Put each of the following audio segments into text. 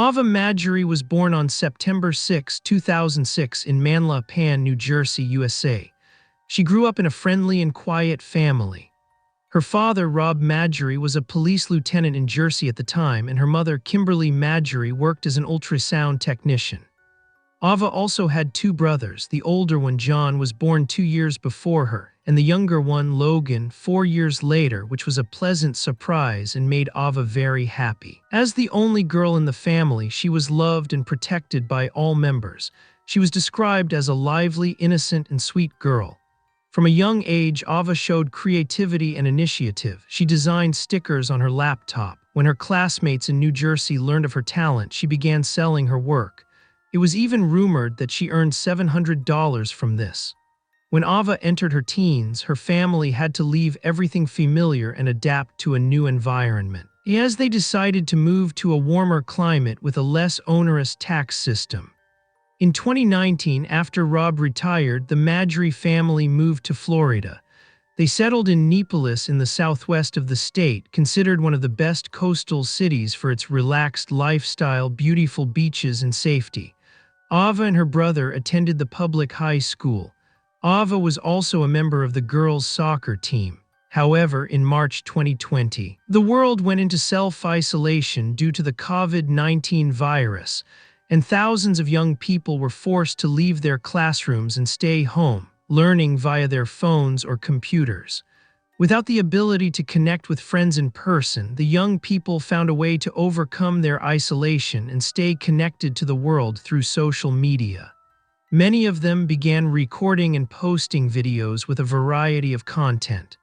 Ava Majury was born on September 6, 2006 in Manla Pan, New Jersey, USA. She grew up in a friendly and quiet family. Her father, Rob Majury, was a police lieutenant in Jersey at the time, and her mother, Kimberly Majury, worked as an ultrasound technician. Ava also had two brothers. The older one, John, was born 2 years before her, and the younger one, Logan, 4 years later, which was a pleasant surprise and made Ava very happy. As the only girl in the family, she was loved and protected by all members. She was described as a lively, innocent, and sweet girl. From a young age, Ava showed creativity and initiative. She designed stickers on her laptop. When her classmates in New Jersey learned of her talent, she began selling her work. It was even rumored that she earned $700 from this. When Ava entered her teens, her family had to leave everything familiar and adapt to a new environment. As they decided to move to a warmer climate with a less onerous tax system. In 2019, after Rob retired, the Majury family moved to Florida. They settled in Neapolis in the southwest of the state, considered one of the best coastal cities for its relaxed lifestyle, beautiful beaches, and safety. Ava and her brother attended the public high school. Ava was also a member of the girls' soccer team. However, in March 2020, the world went into self-isolation due to the COVID-19 virus, and thousands of young people were forced to leave their classrooms and stay home, learning via their phones or computers. Without the ability to connect with friends in person, the young people found a way to overcome their isolation and stay connected to the world through social media. Many of them began recording and posting videos with a variety of content.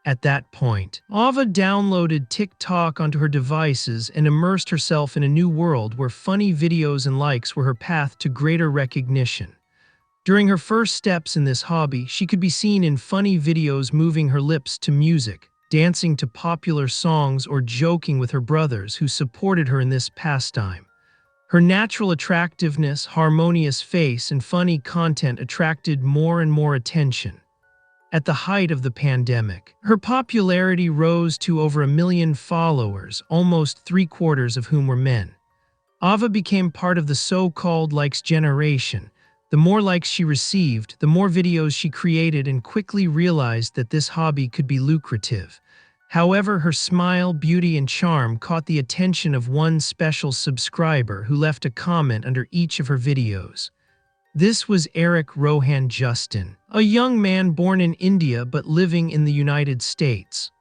At that point, Ava downloaded TikTok onto her devices and immersed herself in a new world where funny videos and likes were her path to greater recognition. During her first steps in this hobby, she could be seen in funny videos moving her lips to music, dancing to popular songs, or joking with her brothers who supported her in this pastime. Her natural attractiveness, harmonious face, and funny content attracted more and more attention. At the height of the pandemic, her popularity rose to over 1 million followers, almost 3/4 of whom were men. Ava became part of the so-called likes generation. The more likes she received, the more videos she created, and quickly realized that this hobby could be lucrative. However, her smile, beauty, and charm caught the attention of one special subscriber who left a comment under each of her videos. This was Rohan Justin, a young man born in India but living in the United States.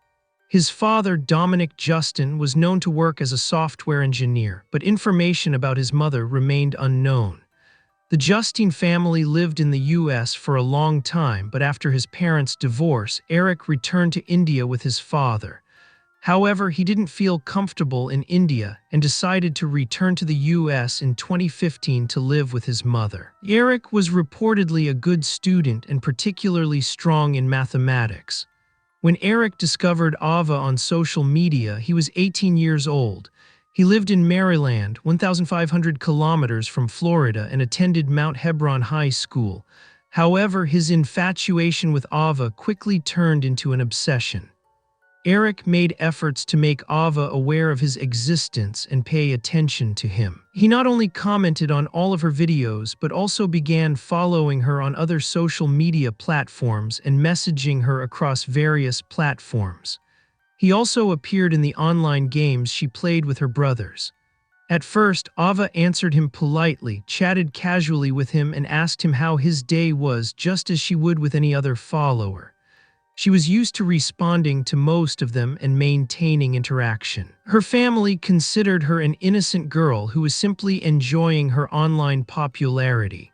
His father, Dominic Justin, was known to work as a software engineer, but information about his mother remained unknown. The Justin family lived in the U.S. for a long time, but after his parents' divorce, Eric returned to India with his father. However, he didn't feel comfortable in India and decided to return to the U.S. in 2015 to live with his mother. Eric was reportedly a good student and particularly strong in mathematics. When Eric discovered Ava on social media, he was 18 years old. He lived in Maryland, 1,500 kilometers from Florida, and attended Mount Hebron High School. However, his infatuation with Ava quickly turned into an obsession. Eric made efforts to make Ava aware of his existence and pay attention to him. He not only commented on all of her videos, but also began following her on other social media platforms and messaging her across various platforms. He also appeared in the online games she played with her brothers. At first, Ava answered him politely, chatted casually with him, and asked him how his day was, just as she would with any other follower. She was used to responding to most of them and maintaining interaction. Her family considered her an innocent girl who was simply enjoying her online popularity.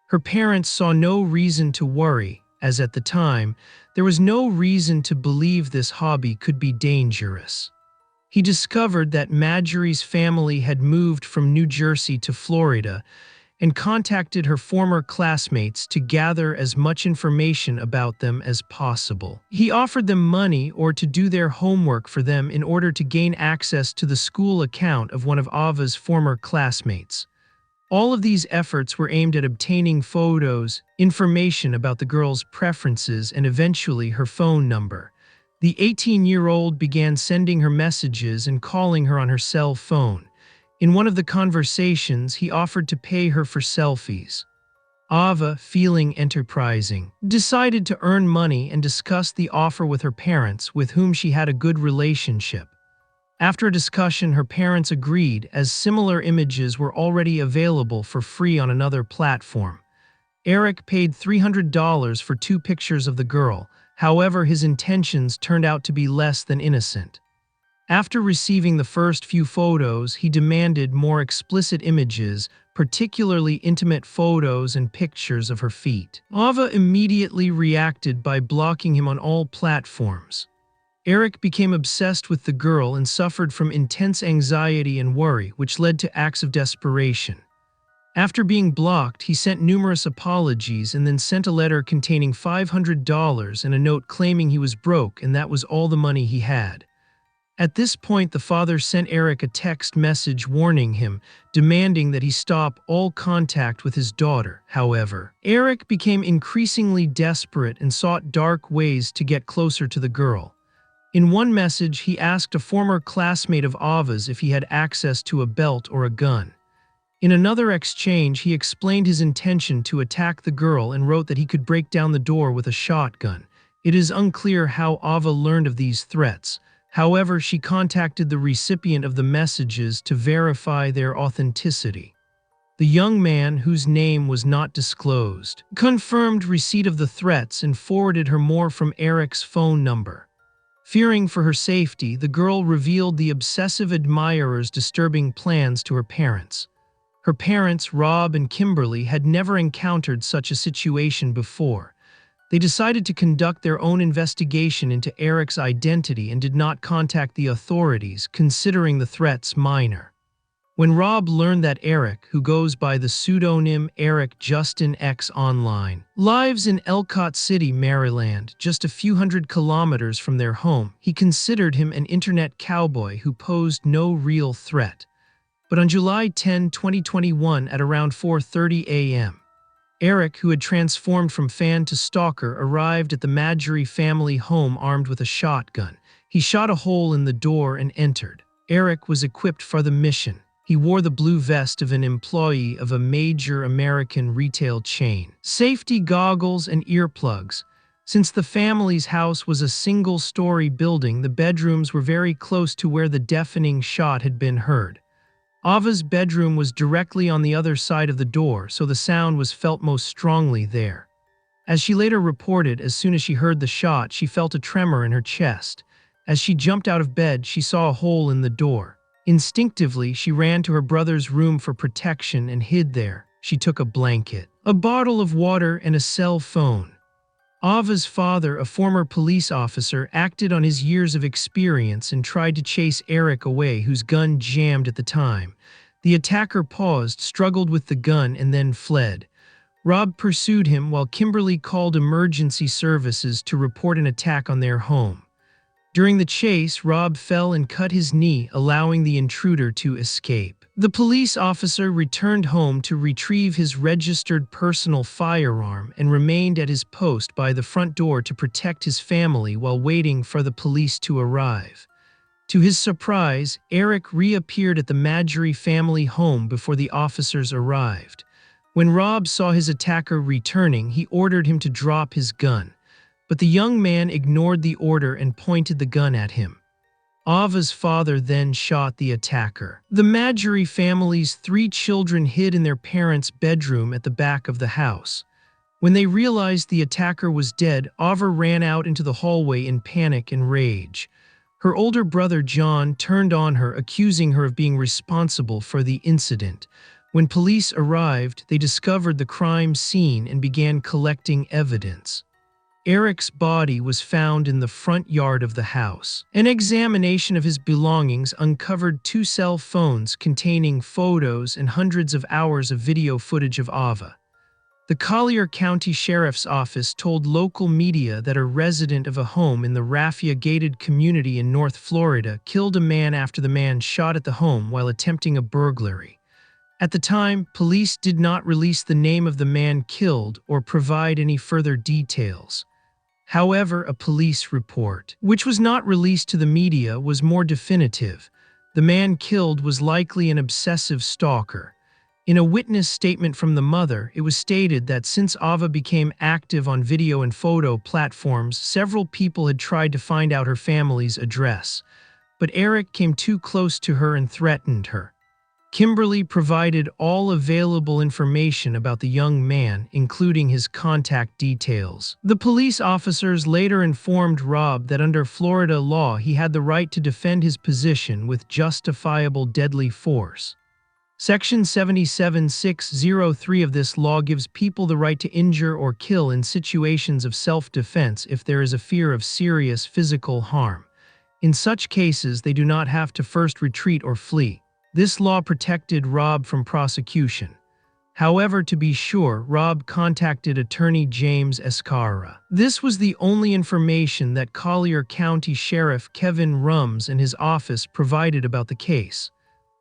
Her parents saw no reason to worry, as at the time, there was no reason to believe this hobby could be dangerous. He discovered that Majury's family had moved from New Jersey to Florida and contacted her former classmates to gather as much information about them as possible. He offered them money or to do their homework for them in order to gain access to the school account of one of Ava's former classmates. All of these efforts were aimed at obtaining photos, information about the girl's preferences, and eventually her phone number. The 18-year-old began sending her messages and calling her on her cell phone. In one of the conversations, he offered to pay her for selfies. Ava, feeling enterprising, decided to earn money and discussed the offer with her parents, with whom she had a good relationship. After a discussion, her parents agreed, as similar images were already available for free on another platform. Eric paid $300 for 2 pictures of the girl. However, his intentions turned out to be less than innocent. After receiving the first few photos, he demanded more explicit images, particularly intimate photos and pictures of her feet. Ava immediately reacted by blocking him on all platforms. Eric became obsessed with the girl and suffered from intense anxiety and worry, which led to acts of desperation. After being blocked, he sent numerous apologies and then sent a letter containing $500 and a note claiming he was broke and that was all the money he had. At this point, the father sent Eric a text message warning him, demanding that he stop all contact with his daughter. However, Eric became increasingly desperate and sought dark ways to get closer to the girl. In one message, he asked a former classmate of Ava's if he had access to a belt or a gun. In another exchange, he explained his intention to attack the girl and wrote that he could break down the door with a shotgun. It is unclear how Ava learned of these threats. However, she contacted the recipient of the messages to verify their authenticity. The young man, whose name was not disclosed, confirmed receipt of the threats and forwarded her more from Eric's phone number. Fearing for her safety, the girl revealed the obsessive admirer's disturbing plans to her parents. Her parents, Rob and Kimberly, had never encountered such a situation before. They decided to conduct their own investigation into Eric's identity and did not contact the authorities, considering the threats minor. When Rob learned that Eric, who goes by the pseudonym Eric Justin X online, lives in Ellicott City, Maryland, just a few hundred kilometers from their home, he considered him an internet cowboy who posed no real threat. But on July 10, 2021, at around 4:30 a.m., Eric, who had transformed from fan to stalker, arrived at the Majury family home armed with a shotgun. He shot a hole in the door and entered. Eric was equipped for the mission. He wore the blue vest of an employee of a major American retail chain, safety goggles and earplugs. Since the family's house was a single-story building, the bedrooms were very close to where the deafening shot had been heard. Ava's bedroom was directly on the other side of the door, so the sound was felt most strongly there. As she later reported, as soon as she heard the shot, she felt a tremor in her chest. As she jumped out of bed, she saw a hole in the door. Instinctively, she ran to her brother's room for protection and hid there. She took a blanket, a bottle of water, and a cell phone. Ava's father, a former police officer, acted on his years of experience and tried to chase Eric away, whose gun jammed at the time. The attacker paused, struggled with the gun, and then fled. Rob pursued him while Kimberly called emergency services to report an attack on their home. During the chase, Rob fell and cut his knee, allowing the intruder to escape. The police officer returned home to retrieve his registered personal firearm and remained at his post by the front door to protect his family while waiting for the police to arrive. To his surprise, Eric reappeared at the Majury family home before the officers arrived. When Rob saw his attacker returning, he ordered him to drop his gun. But the young man ignored the order and pointed the gun at him. Ava's father then shot the attacker. The Majury family's 3 children hid in their parents' bedroom at the back of the house. When they realized the attacker was dead, Ava ran out into the hallway in panic and rage. Her older brother John turned on her, accusing her of being responsible for the incident. When police arrived, they discovered the crime scene and began collecting evidence. Eric's body was found in the front yard of the house. An examination of his belongings uncovered 2 cell phones containing photos and hundreds of hours of video footage of Ava. The Collier County Sheriff's Office told local media that a resident of a home in the Raffia gated community in North Florida killed a man after the man shot at the home while attempting a burglary. At the time, police did not release the name of the man killed or provide any further details. However, a police report, which was not released to the media, was more definitive. The man killed was likely an obsessive stalker. In a witness statement from the mother, it was stated that since Ava became active on video and photo platforms, several people had tried to find out her family's address. But Eric came too close to her and threatened her. Kimberly provided all available information about the young man, including his contact details. The police officers later informed Rob that under Florida law he had the right to defend his position with justifiable deadly force. Section 77603 of this law gives people the right to injure or kill in situations of self-defense if there is a fear of serious physical harm. In such cases, they do not have to first retreat or flee. This law protected Rob from prosecution. However, to be sure, Rob contacted attorney James Escara. This was the only information that Collier County Sheriff Kevin Rums and his office provided about the case.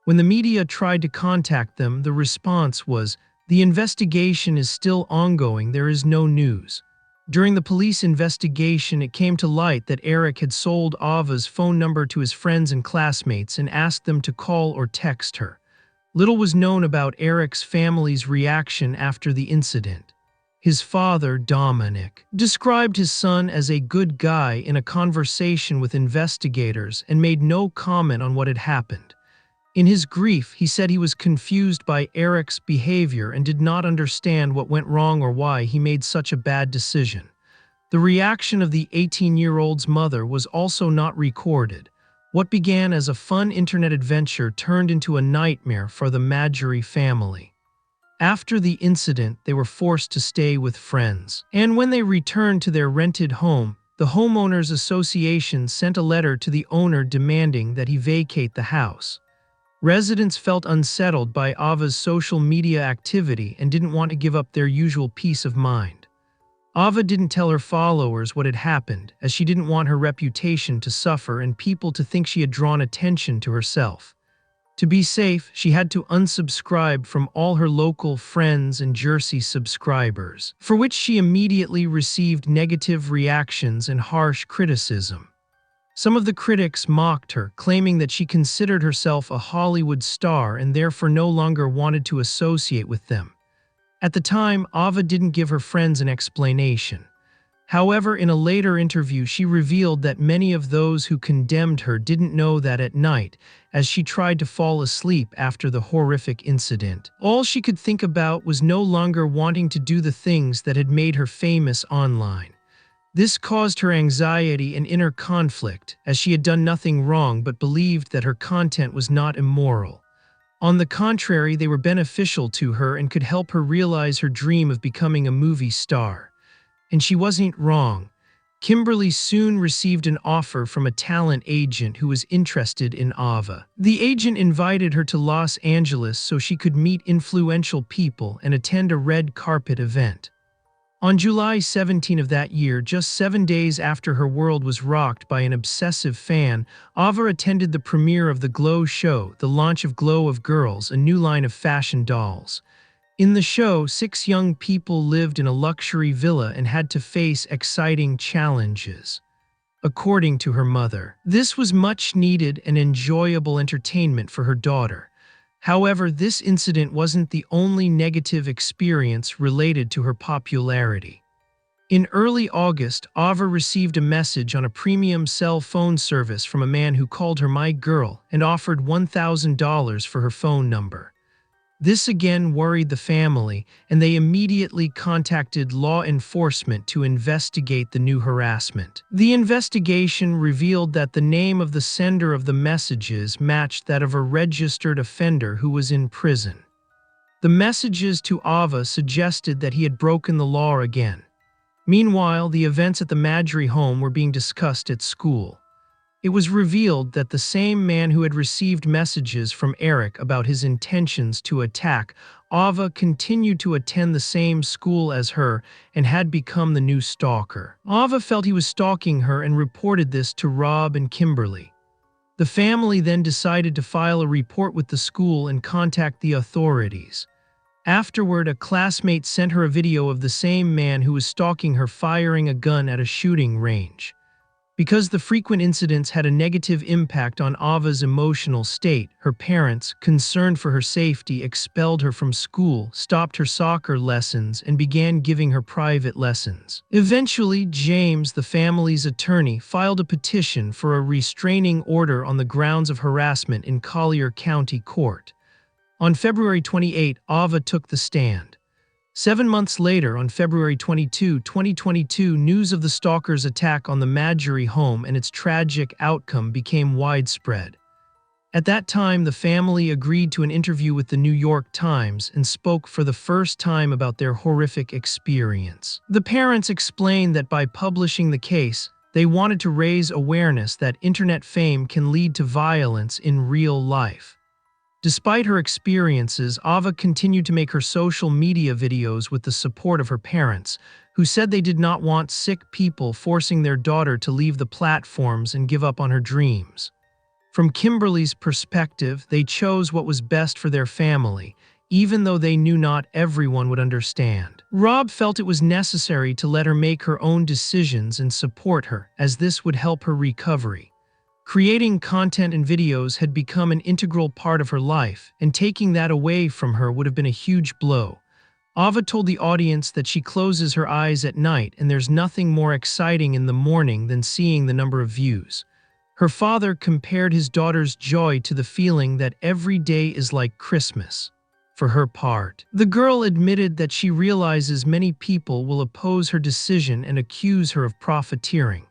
When the media tried to contact them, the response was, "The investigation is still ongoing, there is no news." During the police investigation, it came to light that Eric had sold Ava's phone number to his friends and classmates and asked them to call or text her. Little was known about Eric's family's reaction after the incident. His father, Dominic, described his son as a good guy in a conversation with investigators and made no comment on what had happened. In his grief, he said he was confused by Eric's behavior and did not understand what went wrong or why he made such a bad decision. The reaction of the 18-year-old's mother was also not recorded. What began as a fun internet adventure turned into a nightmare for the Majury family. After the incident, they were forced to stay with friends. And when they returned to their rented home, the homeowners association sent a letter to the owner demanding that he vacate the house. Residents felt unsettled by Ava's social media activity and didn't want to give up their usual peace of mind. Ava didn't tell her followers what had happened, as she didn't want her reputation to suffer and people to think she had drawn attention to herself. To be safe, she had to unsubscribe from all her local friends and Jersey subscribers, for which she immediately received negative reactions and harsh criticism. Some of the critics mocked her, claiming that she considered herself a Hollywood star and therefore no longer wanted to associate with them. At the time, Ava didn't give her friends an explanation. However, in a later interview, she revealed that many of those who condemned her didn't know that at night, as she tried to fall asleep after the horrific incident. All she could think about was no longer wanting to do the things that had made her famous online. This caused her anxiety and inner conflict, as she had done nothing wrong but believed that her content was not immoral. On the contrary, they were beneficial to her and could help her realize her dream of becoming a movie star. And she wasn't wrong. Kimberly soon received an offer from a talent agent who was interested in Ava. The agent invited her to Los Angeles so she could meet influential people and attend a red carpet event. On July 17 of that year, just 7 days after her world was rocked by an obsessive fan, Ava attended the premiere of the Glow show, the launch of Glow of Girls, a new line of fashion dolls. In the show, 6 young people lived in a luxury villa and had to face exciting challenges. According to her mother, this was much needed and enjoyable entertainment for her daughter. However, this incident wasn't the only negative experience related to her popularity. In early August, Ava received a message on a premium cell phone service from a man who called her "my girl" and offered $1,000 for her phone number. This again worried the family, and they immediately contacted law enforcement to investigate the new harassment. The investigation revealed that the name of the sender of the messages matched that of a registered offender who was in prison. The messages to Ava suggested that he had broken the law again. Meanwhile, the events at the Majury home were being discussed at school. It was revealed that the same man who had received messages from Eric about his intentions to attack Ava continued to attend the same school as her and had become the new stalker. Ava felt he was stalking her and reported this to Rob and Kimberly. The family then decided to file a report with the school and contact the authorities. Afterward, a classmate sent her a video of the same man who was stalking her firing a gun at a shooting range. Because the frequent incidents had a negative impact on Ava's emotional state, her parents, concerned for her safety, expelled her from school, stopped her soccer lessons, and began giving her private lessons. Eventually, James, the family's attorney, filed a petition for a restraining order on the grounds of harassment in Collier County Court. On February 28, Ava took the stand. 7 months later, on February 22, 2022, news of the Stalker's attack on the Majury home and its tragic outcome became widespread. At that time, the family agreed to an interview with the New York Times and spoke for the first time about their horrific experience. The parents explained that by publishing the case, they wanted to raise awareness that internet fame can lead to violence in real life. Despite her experiences, Ava continued to make her social media videos with the support of her parents, who said they did not want sick people forcing their daughter to leave the platforms and give up on her dreams. From Kimberly's perspective, they chose what was best for their family, even though they knew not everyone would understand. Rob felt it was necessary to let her make her own decisions and support her, as this would help her recovery. Creating content and videos had become an integral part of her life, and taking that away from her would have been a huge blow. Ava told the audience that she closes her eyes at night and there's nothing more exciting in the morning than seeing the number of views. Her father compared his daughter's joy to the feeling that every day is like Christmas. For her part, the girl admitted that she realizes many people will oppose her decision and accuse her of profiteering.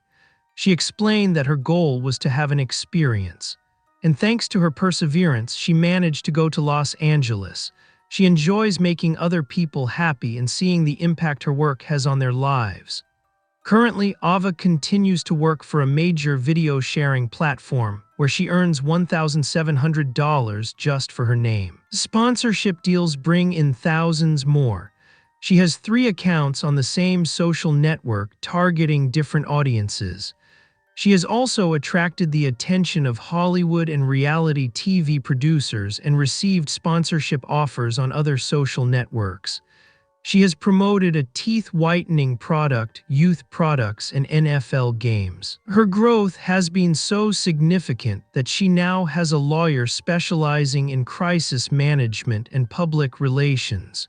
She explained that her goal was to have an experience, and thanks to her perseverance, she managed to go to Los Angeles. She enjoys making other people happy and seeing the impact her work has on their lives. Currently, Ava continues to work for a major video sharing platform where she earns $1,700 just for her name. Sponsorship deals bring in thousands more. She has 3 accounts on the same social network targeting different audiences. She has also attracted the attention of Hollywood and reality TV producers and received sponsorship offers on other social networks. She has promoted a teeth-whitening product, youth products, and NFL games. Her growth has been so significant that she now has a lawyer specializing in crisis management and public relations.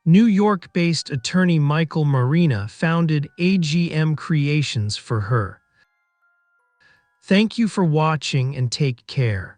New York-based attorney Michael Marina founded AGM Creations for her. Thank you for watching and take care.